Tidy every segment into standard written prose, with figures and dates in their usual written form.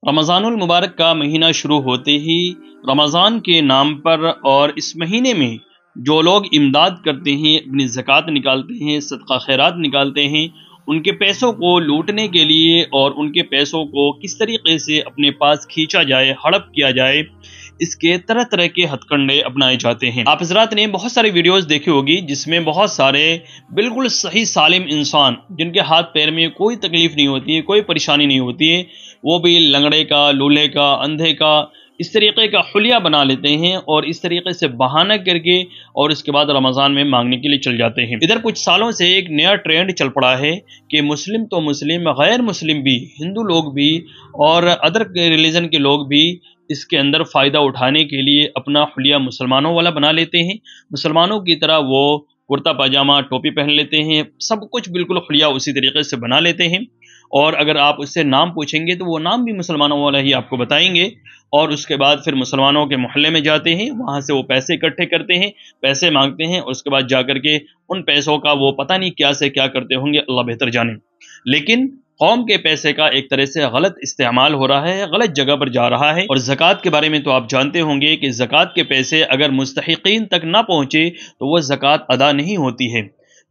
رمضان المبارک کا مہینہ شروع ہوتے ہی رمضان کے نام پر اور اس مہینے میں جو لوگ امداد کرتے ہیں، اپنی زکوٰۃ نکالتے ہیں، صدقہ خیرات نکالتے ہیں، ان کے پیسوں کو لوٹنے کے لیے اور ان کے پیسوں کو کس طریقے سے اپنے پاس کھینچا جائے، ہڑپ کیا جائے، اس کے طرح طرح کے ہتھ کنڈے اپنائے جاتے ہیں۔ آپ حضرات نے بہت ساری ویڈیوز دیکھی ہوگی جس میں بہت سارے بالکل صحیح سالم انسان جن کے ہاتھ پیر میں کوئی تکلیف نہیں ہوتی ہے، کوئی پریشانی نہیں ہوتی ہے، وہ بھی لنگڑے کا، لولے کا، اندھے کا اس طریقے کا حلیہ بنا لیتے ہیں اور اس طریقے سے بہانہ کر کے اور اس کے بعد رمضان میں مانگنے کے لیے چل جاتے ہیں۔ ادھر کچھ سالوں سے ایک نیا ٹرینڈ چل پڑا ہے کہ مسلم تو مسلم، غیر مسلم بھی، ہندو لوگ بھی اور ادر ریلیجن کے لوگ بھی اس کے اندر فائدہ اٹھانے کے لیے اپنا حلیہ مسلمانوں والا بنا لیتے ہیں۔ مسلمانوں کی طرح وہ کرتا پاجامہ، ٹوپی پہن لیتے ہیں، سب کچھ بالکل حلیہ اسی طریقے سے بنا لیتے ہیں، اور اگر آپ اس سے نام پوچھیں گے تو وہ نام بھی مسلمانوں والا ہی آپ کو بتائیں گے، اور اس کے بعد پھر مسلمانوں کے محلے میں جاتے ہیں، وہاں سے وہ پیسے اکٹھے کرتے ہیں، پیسے مانگتے ہیں، اور اس کے بعد جا کر کے ان پیسوں کا وہ پتہ نہیں کیا سے کیا کرتے ہوں گے، اللہ بہتر جانے۔ لیکن قوم کے پیسے کا ایک طرح سے غلط استعمال ہو رہا ہے، غلط جگہ پر جا رہا ہے۔ اور زکوٰۃ کے بارے میں تو آپ جانتے ہوں گے کہ زکوٰۃ کے پیسے اگر مستحقین تک نہ پہنچے تو وہ زکوٰۃ ادا نہیں ہوتی ہے۔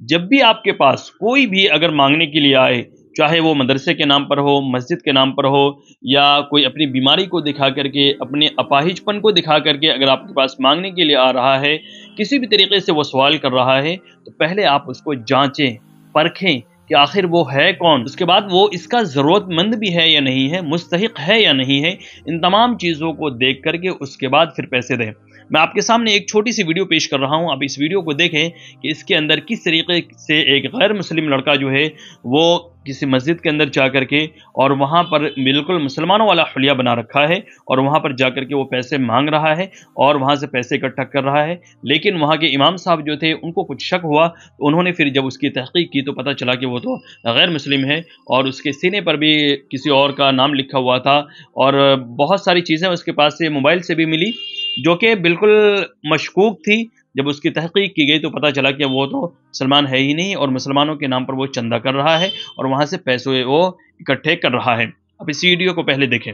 جب بھی آپ کے پاس کوئی بھی اگر مانگنے کے لیے آئے، چاہے وہ مدرسے کے نام پر ہو، مسجد کے نام پر ہو، یا کوئی اپنی بیماری کو دکھا کر کے، اپنے اپاہج پن کو دکھا کر کے اگر آپ کے پاس مانگنے کے لیے آ رہا ہے، کسی بھی طریقے سے وہ سوال کر رہا ہے، تو پہلے آپ اس کو جانچیں، پرکھیں کہ آخر وہ ہے کون، اس کے بعد وہ اس کا ضرورت مند بھی ہے یا نہیں ہے، مستحق ہے یا نہیں ہے، ان تمام چیزوں کو دیکھ کر کے اس کے بعد پھر پیسے دیں۔ میں آپ کے سامنے ایک چھوٹی سی ویڈیو پیش کر رہا ہوں، آپ اس ویڈیو کو دیکھیں کہ اس کے اندر کس طریقے سے ایک غیر مسلم لڑکا جو ہے وہ کسی مسجد کے اندر جا کر کے اور وہاں پر بالکل مسلمانوں والا حلیہ بنا رکھا ہے، اور وہاں پر جا کر کے وہ پیسے مانگ رہا ہے اور وہاں سے پیسے اکٹھا کر رہا ہے۔ لیکن وہاں کے امام صاحب جو تھے ان کو کچھ شک ہوا، تو انہوں نے پھر جب اس کی تحقیق کی تو پتہ چلا کہ وہ تو غیر مسلم ہے، اور اس کے سینے پر بھی کسی اور کا نام لکھا ہوا تھا، اور بہت ساری چیزیں اس کے پاس سے موبائل سے بھی ملی جو کہ بالکل مشکوک تھی۔ جب اس کی تحقیق کی گئی تو پتہ چلا کہ وہ تو مسلمان ہے ہی نہیں، اور مسلمانوں کے نام پر وہ چندہ کر رہا ہے اور وہاں سے پیسے وہ اکٹھے کر رہا ہے۔ اب اس ویڈیو کو پہلے دیکھیں۔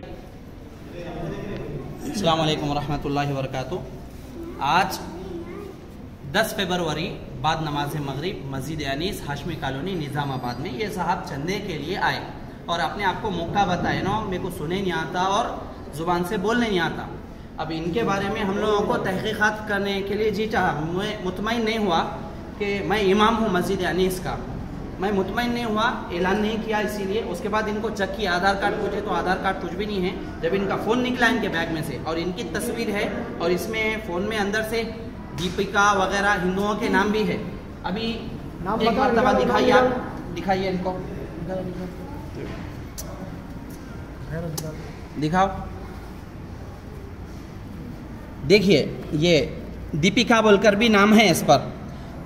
السلام علیکم ورحمۃ اللہ وبرکاتہ۔ آج 10 فروری بعد نماز مغرب مسجد انیس ہاشمی کالونی نظام آباد میں یہ صاحب چندے کے لیے آئے اور اپنے آپ کو موقع بتائے نا، میرے کو سنے نہیں آتا اور زبان سے بولنے نہیں آتا۔ اب ان کے بارے میں ہم لوگوں کو تحقیقات کرنے کے لیے جی چاہا، میں مطمئن نہیں ہوا کہ میں امام ہوں مسجد انیس کا، میں مطمئن نہیں ہوا، اعلان نہیں کیا، اسی لیے اس کے بعد ان کو چیک کیا، آدھار کارڈ پوچھے تو آدھار کارڈ کچھ بھی نہیں ہے۔ جب ان کا فون نکلا ان کے بیگ میں سے اور ان کی تصویر ہے، اور اس میں فون میں اندر سے دیپکا وغیرہ ہندوؤں کے نام بھی ہے۔ ابھی ایک مرتبہ دکھائیے، آپ دکھائیے ان کو، دکھاؤ، دیکھیے یہ دیپکا بول کر بھی نام ہے اس پر۔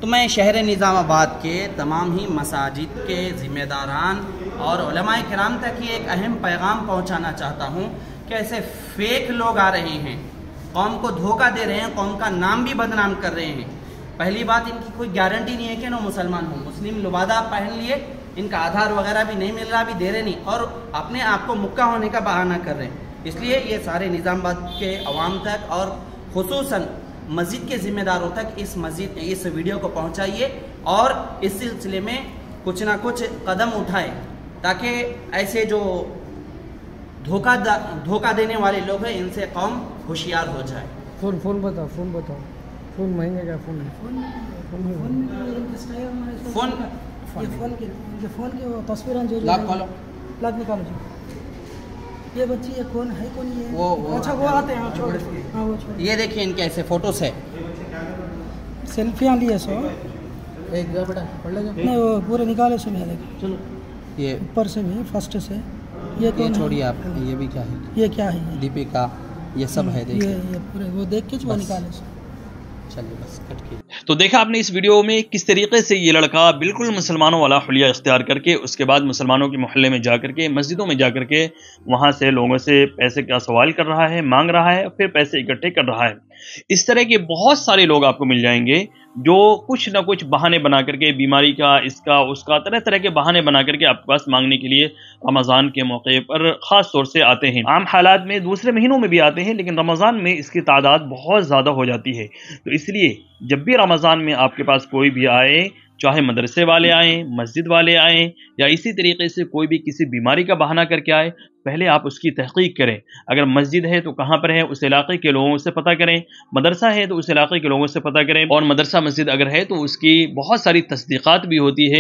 تو میں شہر نظام آباد کے تمام ہی مساجد کے ذمہ داران اور علماء کرام تک یہ ایک اہم پیغام پہنچانا چاہتا ہوں کہ ایسے فیک لوگ آ رہے ہیں، قوم کو دھوکہ دے رہے ہیں، قوم کا نام بھی بدنام کر رہے ہیں۔ پہلی بات، ان کی کوئی گارنٹی نہیں ہے کہ وہ مسلمان ہوں، مسلم لبادہ پہن لیے، ان کا آدھار وغیرہ بھی نہیں مل رہا، بھی دے رہے نہیں، اور اپنے آپ کو مکہ ہونے کا بہانہ کر رہے ہیں۔ اس لیے یہ سارے نظام آباد کے عوام تک اور خصوصاً مسجد کے ذمہ داروں تک اس ویڈیو کو پہنچائیے، اور اس سلسلے میں کچھ نہ کچھ قدم اٹھائے تاکہ ایسے جو دھوکہ دینے والے لوگ ہیں ان سے قوم ہوشیار ہو جائے۔ فون بتاؤ، فون مہنگے کا فون کی تصویریں جو لاک نکالو جی، یہ بچی یہ کون ہے، کون یہ؟ اچھا وہ آتے ہیں، چھوڑ، ہاں وہ چھوڑ۔ یہ دیکھیں ان کے ایسے فوٹوز ہے، سیلفیاں لیے سو ایک بیٹا پڑھ لے گا نہیں، وہ پورے نکالے سو ہے، چلو یہ اوپر سے بھی فرسٹ سے یہ چھوڑیے آپ، یہ بھی کیا ہے، یہ کیا ہے، دیپکا، یہ سب ہے، دیکھیے یہ پورے وہ دیکھ کے وہ نکالے سو۔ چلیے بس کٹ کے۔ تو دیکھا آپ نے اس ویڈیو میں کس طریقے سے یہ لڑکا بالکل مسلمانوں والا حلیہ اختیار کر کے اس کے بعد مسلمانوں کے محلے میں جا کر کے، مسجدوں میں جا کر کے وہاں سے لوگوں سے پیسے کا سوال کر رہا ہے، مانگ رہا ہے، پھر پیسے اکٹھے کر رہا ہے۔ اس طرح کے بہت سارے لوگ آپ کو مل جائیں گے جو کچھ نہ کچھ بہانے بنا کر کے بیماری کا، اس کا اس کا، طرح طرح کے بہانے بنا کر کے آپ کے پاس مانگنے کے لیے رمضان کے موقع پر خاص طور سے آتے ہیں۔ عام حالات میں دوسرے مہینوں میں بھی آتے ہیں، لیکن رمضان میں اس کی تعداد بہت زیادہ ہو جاتی ہے۔ تو اس لیے جب بھی رمضان میں آپ کے پاس کوئی بھی آئے، چاہے مدرسے والے آئیں، مسجد والے آئیں، یا اسی طریقے سے کوئی بھی کسی بیماری کا بہانہ کر کے آئے، پہلے آپ اس کی تحقیق کریں۔ اگر مسجد ہے تو کہاں پر ہے، اس علاقے کے لوگوں سے پتہ کریں، مدرسہ ہے تو اس علاقے کے لوگوں سے پتہ کریں، اور مدرسہ مسجد اگر ہے تو اس کی بہت ساری تصدیقات بھی ہوتی ہے۔